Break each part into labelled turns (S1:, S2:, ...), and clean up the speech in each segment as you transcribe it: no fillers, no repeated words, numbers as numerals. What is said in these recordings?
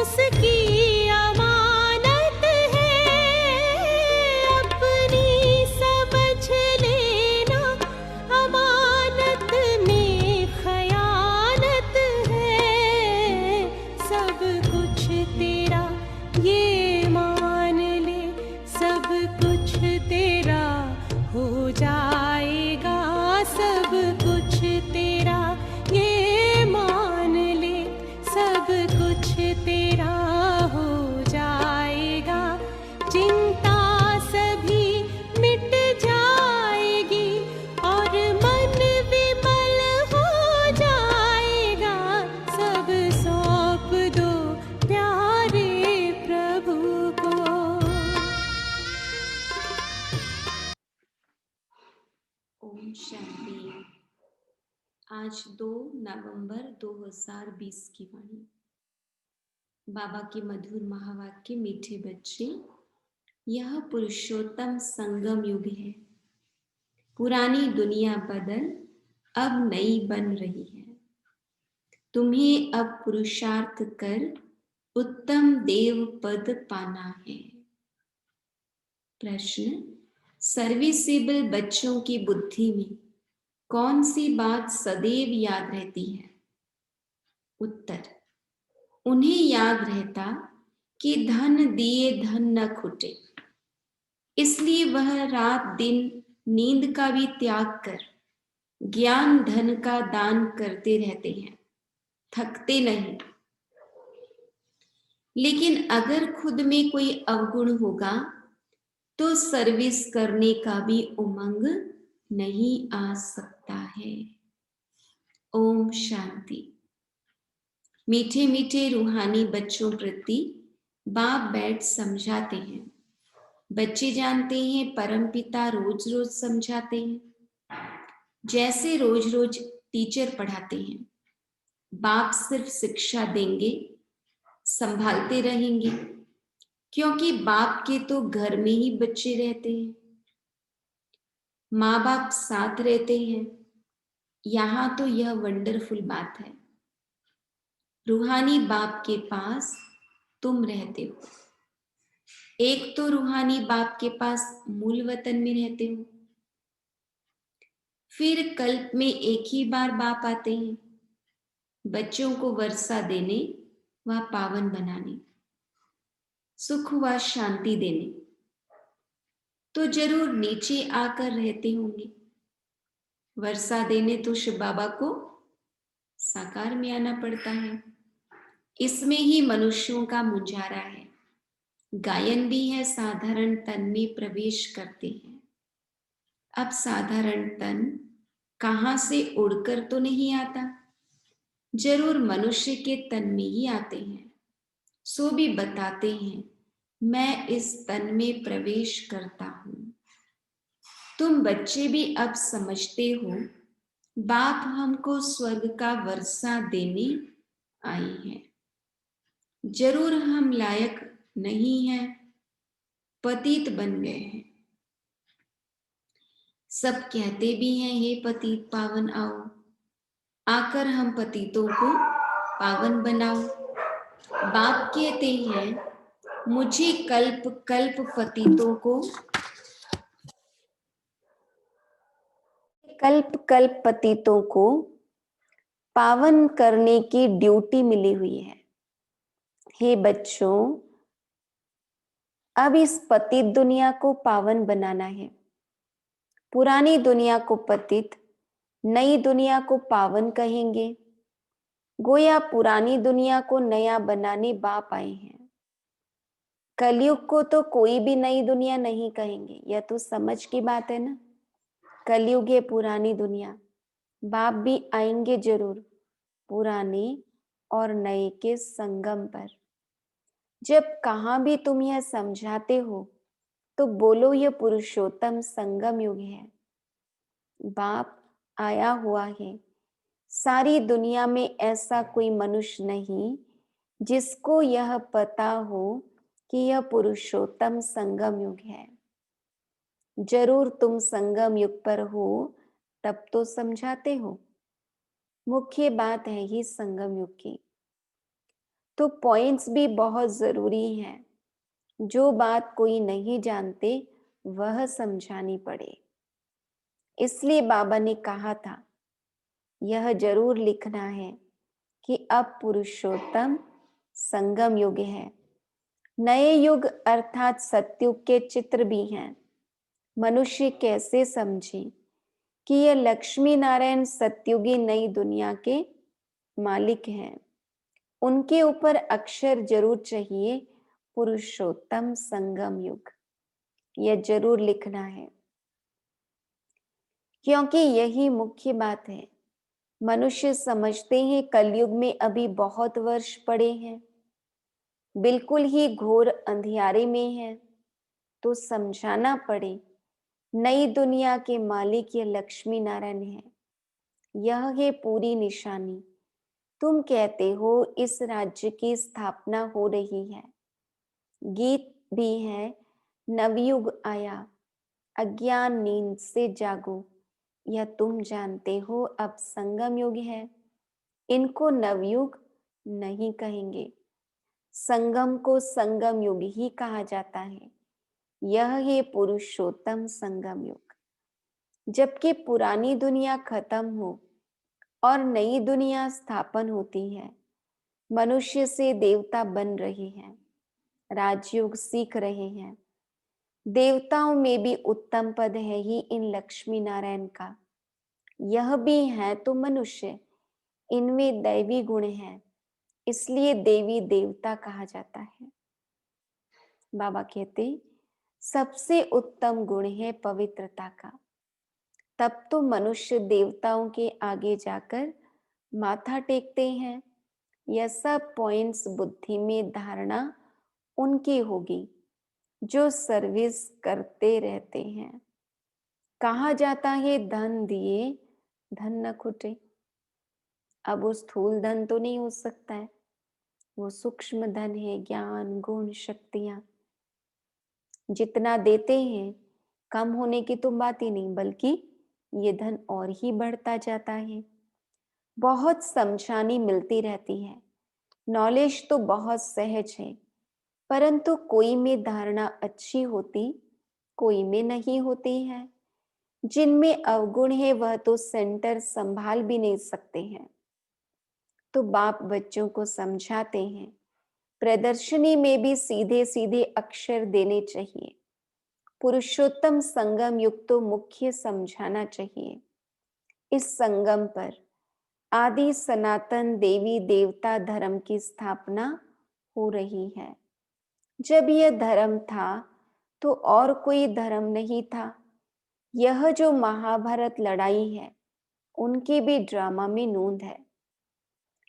S1: उसकी अमानत है, अपनी समझ लेना, अमानत में खयानत है। सब कुछ तेरा ये मान ले, सब कुछ तेरा हो जाएगा, सब कुछ तेरा ये मान ले, सब कुछ तेरा हो जाएगा। चिंता सभी मिट जाएगी और मन विमल हो जाएगा। सब सौंप दो प्यारे प्रभु को।
S2: ओम शांति। आज 2 नवंबर 2020 की वाणी। बाबा के मधुर महावाक्य। मीठे बच्चे, यह पुरुषोत्तम संगम युग है। पुरानी दुनिया बदल अब नई बन रही है। तुम्हें अब पुरुषार्थ कर उत्तम देव पद पाना है। प्रश्न, सर्विसेबल बच्चों की बुद्धि में कौन सी बात सदैव याद रहती है? उत्तर, उन्हें याद रहता कि धन दिए धन न खुटे, इसलिए वह रात दिन नींद का भी त्याग कर ज्ञान धन का दान करते रहते हैं, थकते नहीं। लेकिन अगर खुद में कोई अवगुण होगा तो सर्विस करने का भी उमंग नहीं आ सकता है। ओम शांति। मीठे मीठे रूहानी बच्चों प्रति बाप बैठ समझाते हैं। बच्चे जानते हैं परमपिता रोज रोज समझाते हैं, जैसे रोज रोज टीचर पढ़ाते हैं। बाप सिर्फ शिक्षा देंगे, संभालते रहेंगे, क्योंकि बाप के तो घर में ही बच्चे रहते हैं, माँ बाप साथ रहते हैं। यहाँ तो यह वंडरफुल बात है। रूहानी बाप के पास तुम रहते हो। एक तो रूहानी बाप के पास मूल वतन में रहते हो, फिर कल्प में एक ही बार बाप आते हैं, बच्चों को वर्षा देने व पावन बनाने, सुख व शांति देने। तो जरूर नीचे आकर रहते होंगे। वर्षा देने तो शिव बाबा को साकार में आना पड़ता है। इसमें ही मनुष्यों का मुंजारा है। गायन भी है, साधारण तन में प्रवेश करते हैं। अब साधारण तन कहां से उड़कर तो नहीं आता, जरूर मनुष्य के तन में ही आते हैं। सो भी बताते हैं, मैं इस तन में प्रवेश करता हूं। तुम बच्चे भी अब समझते हो, बाप हमको स्वर्ग का वर्षा देने आए हैं। जरूर हम लायक नहीं हैं, पतित बन गए हैं। सब कहते भी हैं, हे पतित पावन आओ, आकर हम पतितों को पावन बनाओ। बाप कहते हैं, मुझे कल्प कल्प पतितों को पावन करने की ड्यूटी मिली हुई है। हे बच्चों, अब इस पतित दुनिया को पावन बनाना है। पुरानी दुनिया को पतित, नई दुनिया को पावन कहेंगे। गोया पुरानी दुनिया को नया बनाने बाप आए हैं। कलयुग को तो कोई भी नई दुनिया नहीं कहेंगे। यह तो समझ की बात है ना। कलयुग है पुरानी दुनिया। बाप भी आएंगे जरूर पुराने और नए के संगम पर। जब कहां भी तुम यह समझाते हो तो बोलो यह पुरुषोत्तम संगम युग है। बाप आया हुआ है। सारी दुनिया में ऐसा कोई मनुष्य नहीं जिसको यह पता हो कि यह पुरुषोत्तम संगम युग है। जरूर तुम संगम युग पर हो तब तो समझाते हो। मुख्य बात है ही संगम युग की। तो पॉइंट्स भी बहुत जरूरी हैं। जो बात कोई नहीं जानते वह समझानी पड़े। इसलिए बाबा ने कहा था, यह जरूर लिखना है कि अब पुरुषोत्तम संगम युग है। नए युग अर्थात सतयुग के चित्र भी हैं। मनुष्य कैसे समझे कि यह लक्ष्मी नारायण सतयुगी नई दुनिया के मालिक हैं। उनके ऊपर अक्षर जरूर चाहिए, पुरुषोत्तम संगम युग। यह जरूर लिखना है, क्योंकि यही मुख्य बात है। मनुष्य समझते हैं कलयुग में अभी बहुत वर्ष पड़े हैं, बिल्कुल ही घोर अंधियारे में है। तो समझाना पड़े, नई दुनिया के मालिक ये लक्ष्मी नारायण है। यह है पूरी निशानी। तुम कहते हो इस राज्य की स्थापना हो रही है। गीत भी है, नवयुग आया, अज्ञान नींद से जागो। यह तुम जानते हो अब संगम युग है। इनको नवयुग नहीं कहेंगे, संगम को संगम युग ही कहा जाता है। यह है पुरुषोत्तम संगम युग। जबकि पुरानी दुनिया खत्म हो और नई दुनिया स्थापन होती है, मनुष्य से देवता बन रहे हैं, राजयोग सीख रहे हैं। देवताओं में भी उत्तम पद है ही इन लक्ष्मी नारायण का। यह भी है तो मनुष्य, इनमें दैवी गुण है, इसलिए देवी देवता कहा जाता है। बाबा कहते सबसे उत्तम गुण है पवित्रता का। तब तो मनुष्य देवताओं के आगे जाकर माथा टेकते हैं। यह सब पॉइंट्स बुद्धि में धारणा उनकी होगी जो सर्विस करते रहते हैं। कहा जाता है धन दिए धन न खुटे। अब वो स्थूल धन तो नहीं हो सकता है, वो सूक्ष्म धन है, ज्ञान गुण शक्तियां। जितना देते हैं कम होने की तो बात ही नहीं, बल्कि ये धन और ही बढ़ता जाता है। बहुत समझानी मिलती रहती है, नॉलेज तो बहुत सहज है, परंतु कोई में धारणा अच्छी होती, कोई में नहीं होती है। जिनमें अवगुण है वह तो सेंटर संभाल भी नहीं सकते हैं। तो बाप बच्चों को समझाते हैं, प्रदर्शनी में भी सीधे सीधे अक्षर देने चाहिए। पुरुषोत्तम संगम युग तो मुख्य समझाना चाहिए। इस संगम पर आदि सनातन देवी देवता धर्म की स्थापना हो रही है। जब यह धर्म था तो और कोई धर्म नहीं था। यह जो महाभारत लड़ाई है उनकी भी ड्रामा में नोंद है।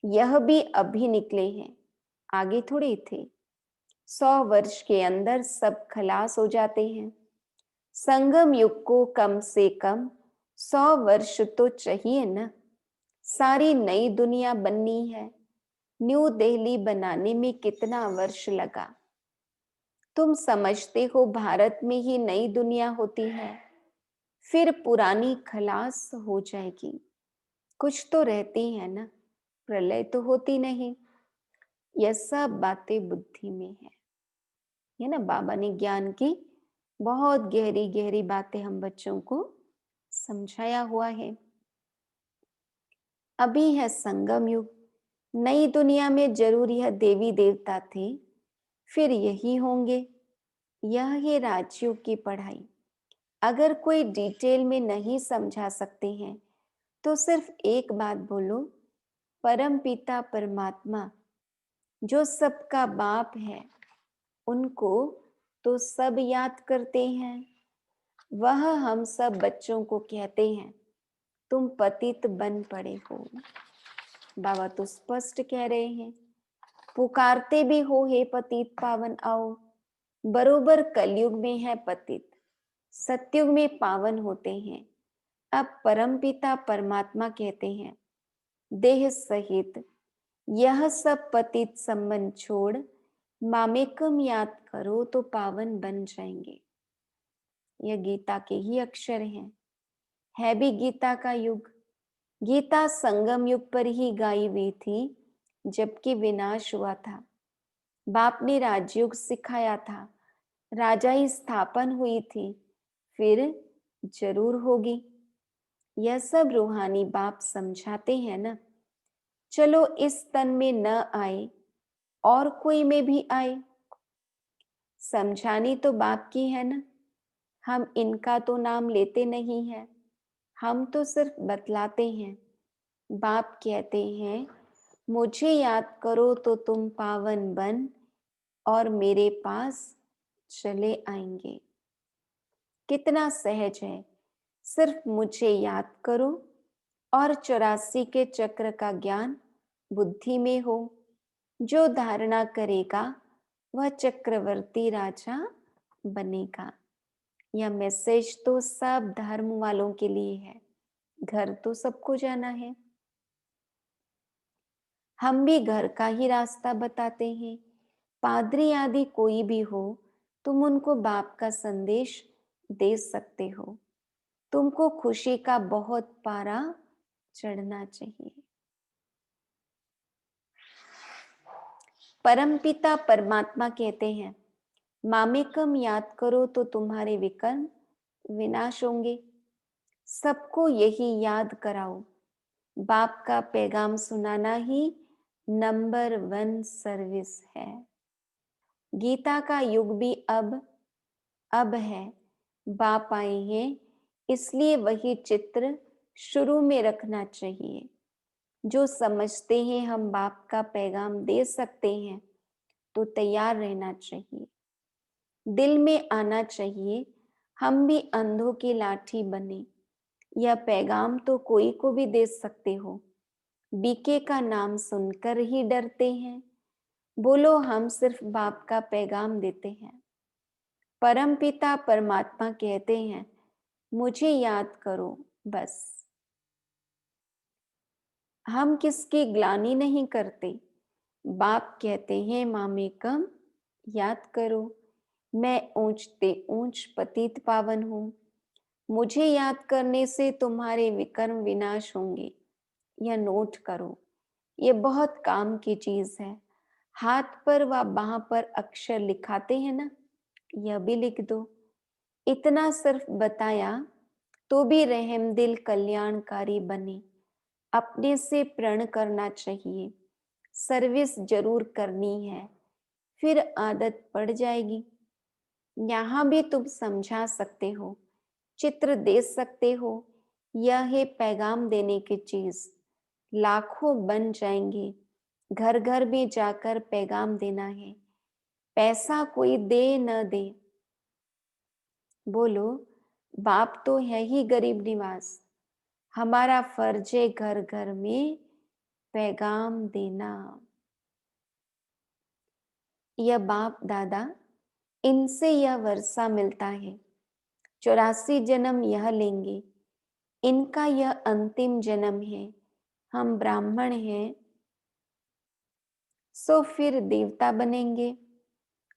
S2: यह भी अभी निकले हैं, आगे थोड़े थे। 100 वर्ष के अंदर सब खलास हो जाते हैं। संगम युग को कम से कम 100 वर्ष तो चाहिए ना। सारी नई दुनिया बननी है। न्यू दिल्ली बनाने में कितना वर्ष लगा। तुम समझते हो भारत में ही नई दुनिया होती है, फिर पुरानी खलास हो जाएगी। कुछ तो रहती है ना, प्रलय तो होती नहीं। यह सब बातें बुद्धि में है ना। बाबा ने ज्ञान की बहुत गहरी गहरी बातें हम बच्चों को समझाया हुआ है। अभी है संगम युग। नई दुनिया में जरूर यह देवी देवता थे, फिर यही होंगे। यह है राजयोग की पढ़ाई। अगर कोई डिटेल में नहीं समझा सकते हैं तो सिर्फ एक बात बोलो, परम पिता परमात्मा जो सबका बाप है उनको तो सब याद करते हैं। वह हम सब बच्चों को कहते हैं तुम पतित बन पड़े हो। बाबा तो स्पष्ट कह रहे हैं, पुकारते भी हो हे पतित पावन आओ। बरोबर कलयुग में है पतित, सतयुग में पावन होते हैं। अब परमपिता परमात्मा कहते हैं देह सहित यह सब पतित संबंध छोड़ मामेकम याद करो तो पावन बन जाएंगे। यह गीता के ही अक्षर हैं। है भी गीता का युग। गीता संगम युग पर ही गाई हुई थी, जबकि विनाश हुआ था। बाप ने राजयोग सिखाया था, राजाई स्थापन हुई थी, फिर जरूर होगी। यह सब रूहानी बाप समझाते हैं ना। चलो इस तन में न आए और कोई में भी आए, समझानी तो बाप की है ना। हम इनका तो नाम लेते नहीं हैं, हम तो सिर्फ बतलाते हैं। बाप कहते हैं मुझे याद करो तो तुम पावन बन और मेरे पास चले आएंगे। कितना सहज है, सिर्फ मुझे याद करो और 84 के चक्र का ज्ञान बुद्धि में हो। जो धारणा करेगा वह चक्रवर्ती राजा बनेगा। यह मैसेज तो सब धर्म वालों के लिए है, घर तो सबको जाना है। हम भी घर का ही रास्ता बताते हैं। पादरी आदि कोई भी हो, तुम उनको बाप का संदेश दे सकते हो। तुमको खुशी का बहुत पारा चढ़ना चाहिए। परमपिता परमात्मा कहते हैं मामेकम याद करो तो तुम्हारे विकर्म विनाश होंगे। सबको यही याद कराओ। बाप का पैगाम सुनाना ही नंबर 1 सर्विस है। गीता का युग भी अब है। बाप आए हैं, इसलिए वही चित्र शुरू में रखना चाहिए। जो समझते हैं हम बाप का पैगाम दे सकते हैं तो तैयार रहना चाहिए। दिल में आना चाहिए हम भी अंधों की लाठी बने। यह पैगाम तो कोई को भी दे सकते हो। बीके का नाम सुनकर ही डरते हैं। बोलो हम सिर्फ बाप का पैगाम देते हैं। परमपिता परमात्मा कहते हैं मुझे याद करो बस। हम किसकी ग्लानि नहीं करते। बाप कहते हैं मामेकम याद करो, मैं ऊंचते ऊंच पतित पावन हूं। मुझे याद करने से तुम्हारे विकर्म विनाश होंगे। यह नोट करो, ये बहुत काम की चीज है। हाथ पर व बाह पर अक्षर लिखाते हैं ना, यह भी लिख दो। इतना सिर्फ बताया तो भी रहमदिल कल्याणकारी बने। अपने से प्रण करना चाहिए, सर्विस जरूर करनी है, फिर आदत पड़ जाएगी। यहाँ भी तुम समझा सकते हो, चित्र दे सकते हो। यह है पैगाम देने की चीज। लाखों बन जाएंगे, घर घर भी जाकर पैगाम देना है। पैसा कोई दे न दे, बोलो बाप तो है ही गरीब निवास। हमारा फर्ज है घर घर में पैगाम देना। यह बाप दादा, इनसे यह वर्षा मिलता है। 84 जन्म यह लेंगे, इनका यह अंतिम जन्म है। हम ब्राह्मण हैं सो फिर देवता बनेंगे।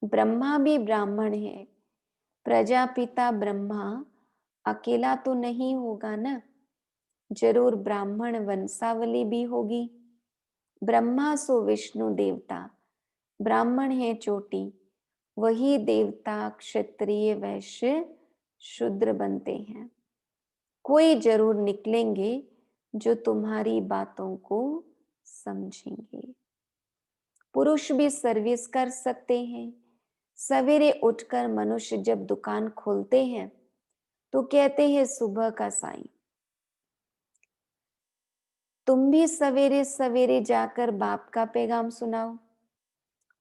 S2: ब्रह्मा भी ब्राह्मण है। प्रजापिता ब्रह्मा अकेला तो नहीं होगा ना, जरूर ब्राह्मण वंशावली भी होगी। ब्रह्मा सो विष्णु देवता, ब्राह्मण है चोटी, वही देवता क्षत्रिय वैश्य शूद्र बनते हैं। कोई जरूर निकलेंगे जो तुम्हारी बातों को समझेंगे। पुरुष भी सर्विस कर सकते हैं। सवेरे उठकर मनुष्य जब दुकान खोलते हैं तो कहते हैं सुबह का साईं। तुम भी सवेरे सवेरे जाकर बाप का पैगाम सुनाओ।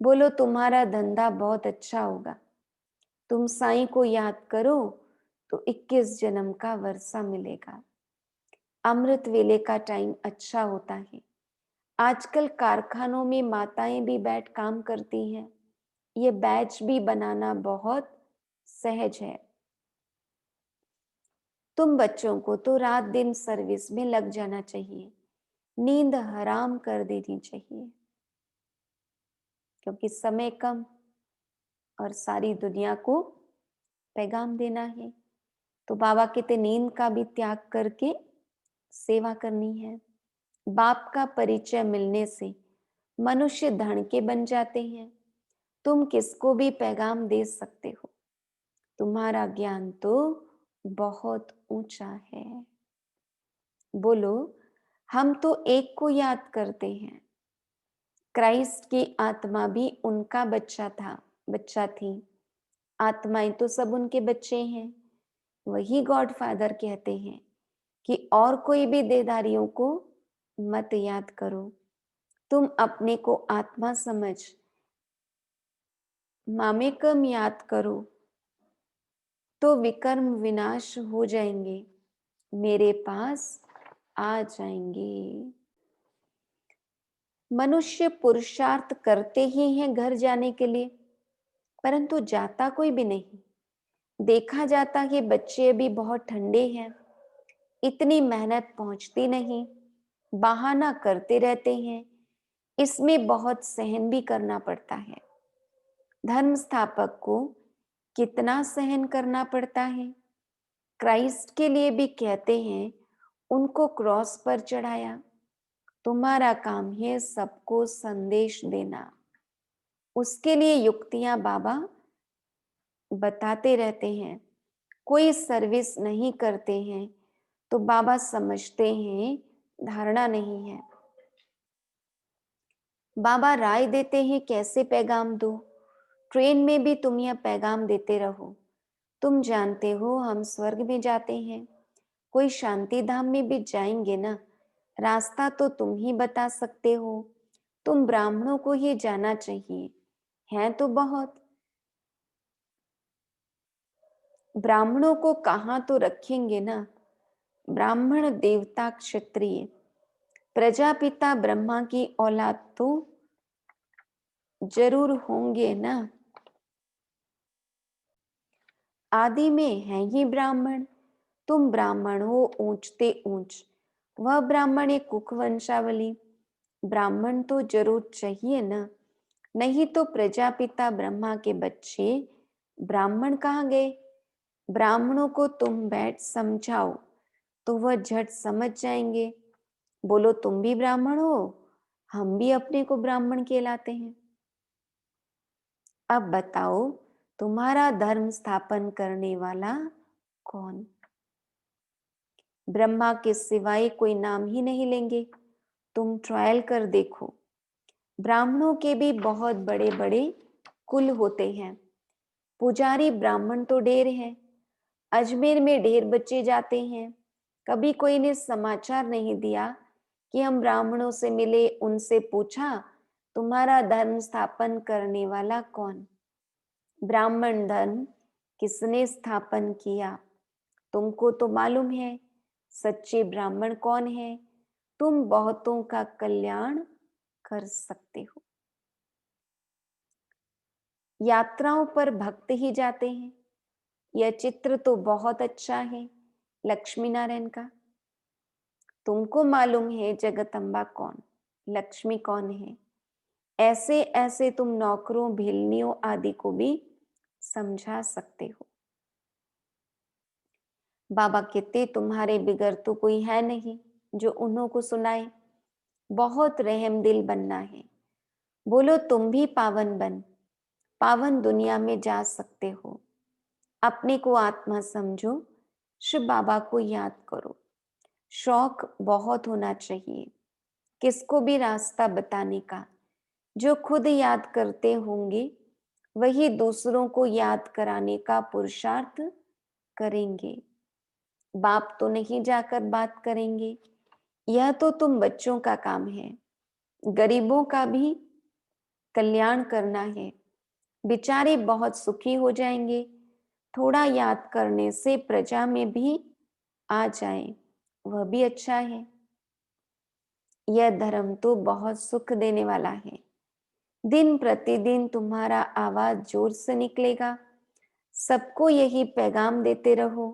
S2: बोलो तुम्हारा धंधा बहुत अच्छा होगा। तुम साईं को याद करो तो 21 जन्म का वर्षा मिलेगा। अमृत वेले का टाइम अच्छा होता है। आजकल कारखानों में माताएं भी बैठ काम करती हैं। ये बैच भी बनाना बहुत सहज है। तुम बच्चों को तो रात दिन सर्विस में लग जाना चाहिए, नींद हराम कर देनी चाहिए, क्योंकि समय कम और सारी दुनिया को पैगाम देना है। तो बाबा कहते नींद का भी त्याग करके सेवा करनी है। बाप का परिचय मिलने से मनुष्य धन के बन जाते हैं। तुम किसको भी पैगाम दे सकते हो। तुम्हारा ज्ञान तो बहुत ऊंचा है। बोलो, हम तो एक को याद करते हैं। क्राइस्ट की आत्मा भी उनका बच्चा थी। आत्माएं तो सब उनके बच्चे हैं। वही गॉड फादर कहते हैं कि और कोई भी देदारियों को मत याद करो। तुम अपने को आत्मा समझ मामेकम याद करो तो विकर्म विनाश हो जाएंगे, मेरे पास आ जाएंगे। मनुष्य पुरुषार्थ करते ही हैं घर जाने के लिए, परंतु जाता कोई भी नहीं। देखा जाता कि बच्चे अभी बहुत ठंडे हैं, इतनी मेहनत पहुंचती नहीं, बहाना करते रहते हैं। इसमें बहुत सहन भी करना पड़ता है। धर्म स्थापक को कितना सहन करना पड़ता है। क्राइस्ट के लिए भी कहते हैं, उनको क्रॉस पर चढ़ाया। तुम्हारा काम है सबको संदेश देना। उसके लिए युक्तियां बाबा बताते रहते हैं। कोई सर्विस नहीं करते हैं तो बाबा समझते हैं धारणा नहीं है। बाबा राय देते हैं कैसे पैगाम दो। ट्रेन में भी तुम यह पैगाम देते रहो। तुम जानते हो हम स्वर्ग में जाते हैं, कोई शांति धाम में भी जाएंगे ना। रास्ता तो तुम ही बता सकते हो। तुम ब्राह्मणों को ही जाना चाहिए, हैं तो बहुत। ब्राह्मणों को कहाँ तो रखेंगे ना। ब्राह्मण देवता क्षत्रिय प्रजापिता ब्रह्मा की औलाद तो जरूर होंगे ना। आदि में है ही ब्राह्मण। तुम ब्राह्मण हो ऊंचते ऊंच, वह ब्राह्मण एक कुक वंशावली। ब्राह्मण तो जरूर चाहिए ना, नहीं तो प्रजापिता ब्रह्मा के बच्चे ब्राह्मण कहाँ गए। ब्राह्मणों को तुम बैठ समझाओ तो वह झट समझ जाएंगे। बोलो, तुम भी ब्राह्मण हो, हम भी अपने को ब्राह्मण कहलाते हैं। अब बताओ, तुम्हारा धर्म स्थापन करने वाला कौन। ब्रह्मा के सिवाय कोई नाम ही नहीं लेंगे। तुम ट्रायल कर देखो। ब्राह्मणों के भी बहुत बड़े बड़े कुल होते हैं। पुजारी ब्राह्मण तो ढेर हैं। अजमेर में ढेर बच्चे जाते हैं। कभी कोई ने समाचार नहीं दिया कि हम ब्राह्मणों से मिले, उनसे पूछा तुम्हारा धर्म स्थापन करने वाला कौन। ब्राह्मण धर्म किसने स्थापन किया, तुमको तो मालूम है। सच्चे ब्राह्मण कौन है, तुम बहुतों का कल्याण कर सकते हो। यात्राओं पर भक्त ही जाते हैं। यह चित्र तो बहुत अच्छा है लक्ष्मी नारायण का। तुमको मालूम है जगदम्बा कौन, लक्ष्मी कौन है। ऐसे ऐसे तुम नौकरों भिलनियों आदि को भी समझा सकते हो। बाबा कहते तुम्हारे बिगर तो कोई है नहीं जो उन्हों को सुनाए। बहुत रहम दिल बनना है। बोलो, तुम भी पावन बन, पावन दुनिया में जा सकते हो। अपने को आत्मा समझो, शिव बाबा को याद करो। शौक बहुत होना चाहिए किसको भी रास्ता बताने का। जो खुद याद करते होंगे वही दूसरों को याद कराने का पुरुषार्थ करेंगे। बाप तो नहीं जाकर बात करेंगे। यह तो तुम बच्चों का काम है। गरीबों का भी कल्याण करना है। बेचारे बहुत सुखी हो जाएंगे। थोड़ा याद करने से प्रजा में भी आ जाए, वह भी अच्छा है। यह धर्म तो बहुत सुख देने वाला है। दिन प्रतिदिन तुम्हारा आवाज जोर से निकलेगा। सबको यही पैगाम देते रहो।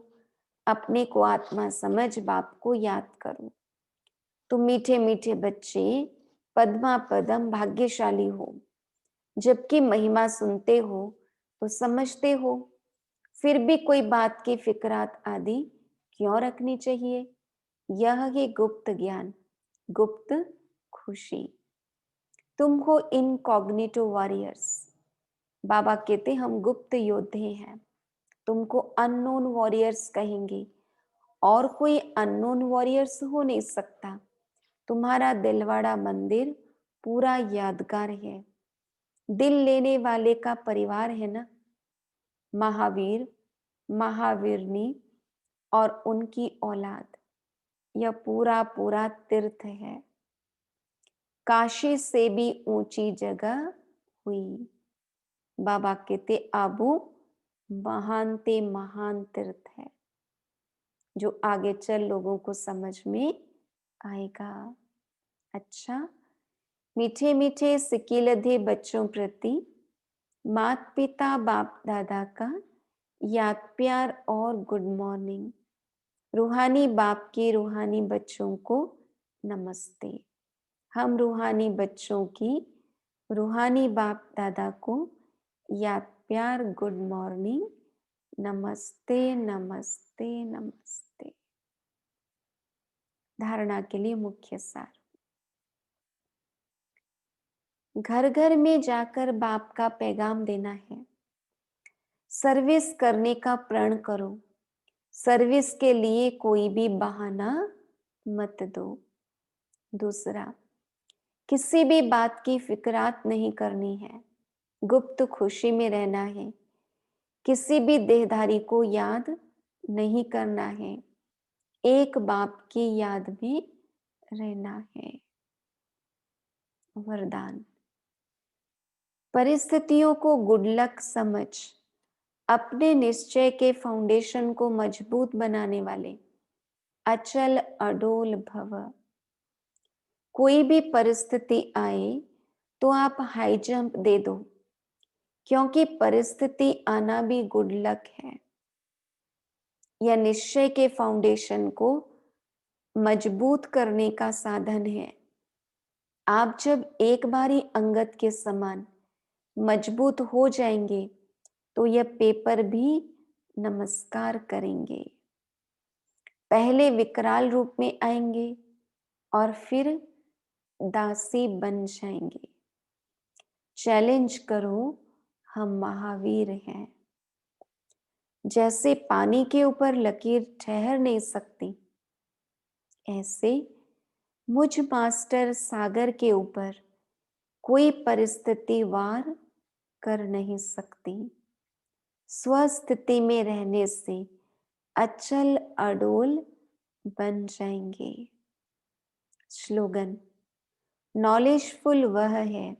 S2: अपने को आत्मा समझ बाप को याद करो। तुम मीठे मीठे बच्चे पद्मा पदम भाग्यशाली हो। जबकि महिमा सुनते हो तो समझते हो, फिर भी कोई बात की फिक्रात आदि क्यों रखनी चाहिए। यह है गुप्त ज्ञान, गुप्त खुशी। तुम हो इनकॉग्निटो वॉरियर्स। बाबा कहते हम गुप्त योद्धे हैं, तुमको अननोन वॉरियर्स कहेंगे, और कोई अननोन वॉरियर्स हो नहीं सकता। तुम्हारा दिलवाड़ा मंदिर पूरा यादगार है, दिल लेने वाले का परिवार है ना। महावीर, महावीरनी और उनकी औलाद, यह पूरा पूरा तीर्थ है। काशी से भी ऊंची जगह हुई। बाबा कहते आबू महान ते महान तीर्थ है, जो आगे चल लोगों को समझ में आएगा। अच्छा, मीठे मीठे सिकिलधे बच्चों प्रति माता पिता बाप दादा का याद प्यार और गुड मॉर्निंग। रूहानी बाप के रूहानी बच्चों को नमस्ते। हम रूहानी बच्चों की रूहानी बाप दादा को याद प्यार गुड मॉर्निंग, नमस्ते नमस्ते नमस्ते। धारणा के लिए मुख्य सार। घर घर में जाकर बाप का पैगाम देना है। सर्विस करने का प्रण करो। सर्विस के लिए कोई भी बहाना मत दो। दूसरा, किसी भी बात की फिक्रात नहीं करनी है, गुप्त खुशी में रहना है। किसी भी देहधारी को याद नहीं करना है, एक बाप की याद में रहना है। वरदान, परिस्थितियों को गुड लक समझ अपने निश्चय के फाउंडेशन को मजबूत बनाने वाले अचल अडोल भव। कोई भी परिस्थिति आए तो आप हाई जंप दे दो, क्योंकि परिस्थिति आना भी गुड लक है। यह निश्चय के फाउंडेशन को मजबूत करने का साधन है। आप जब एक बारी अंगद के समान मजबूत हो जाएंगे तो यह पेपर भी नमस्कार करेंगे। पहले विकराल रूप में आएंगे और फिर दासी बन जाएंगे। चैलेंज करो, हम महावीर हैं। जैसे पानी के ऊपर लकीर ठहर नहीं सकती, ऐसे मुझ मास्टर सागर के ऊपर कोई परिस्थिति वार कर नहीं सकती। स्वस्थिति में रहने से अचल अडोल बन जाएंगे। स्लोगन, नॉलेजफुल वह है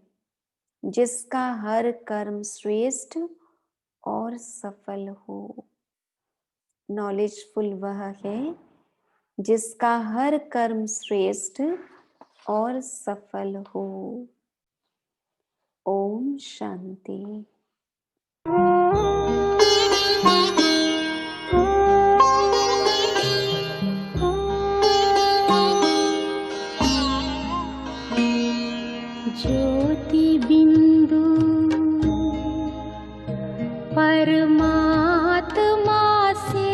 S2: जिसका हर कर्म श्रेष्ठ और सफल हो। नॉलेजफुल वह है जिसका हर कर्म श्रेष्ठ और सफल हो। ओम शांति।
S1: ज्योति बिंदु परमात्मा से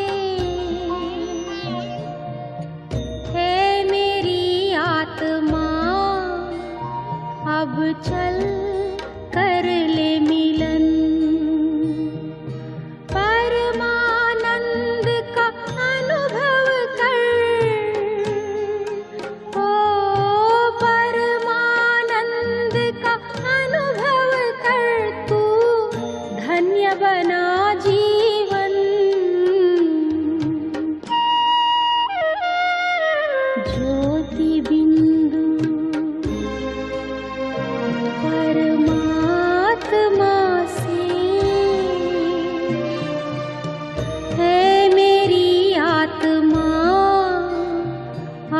S1: है मेरी आत्मा, अब चल कर ले मिलन। परमानंद का अनुभव कर, ओ परमानंद का अनुभव कर, तू धन्य बना जीवन। ज्योति बिंदु परमात्मा से है मेरी आत्मा,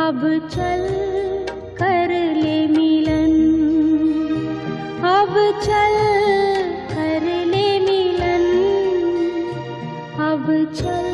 S1: अब चल कर ले मिलन। अब चल कर ले मिलन, अब चल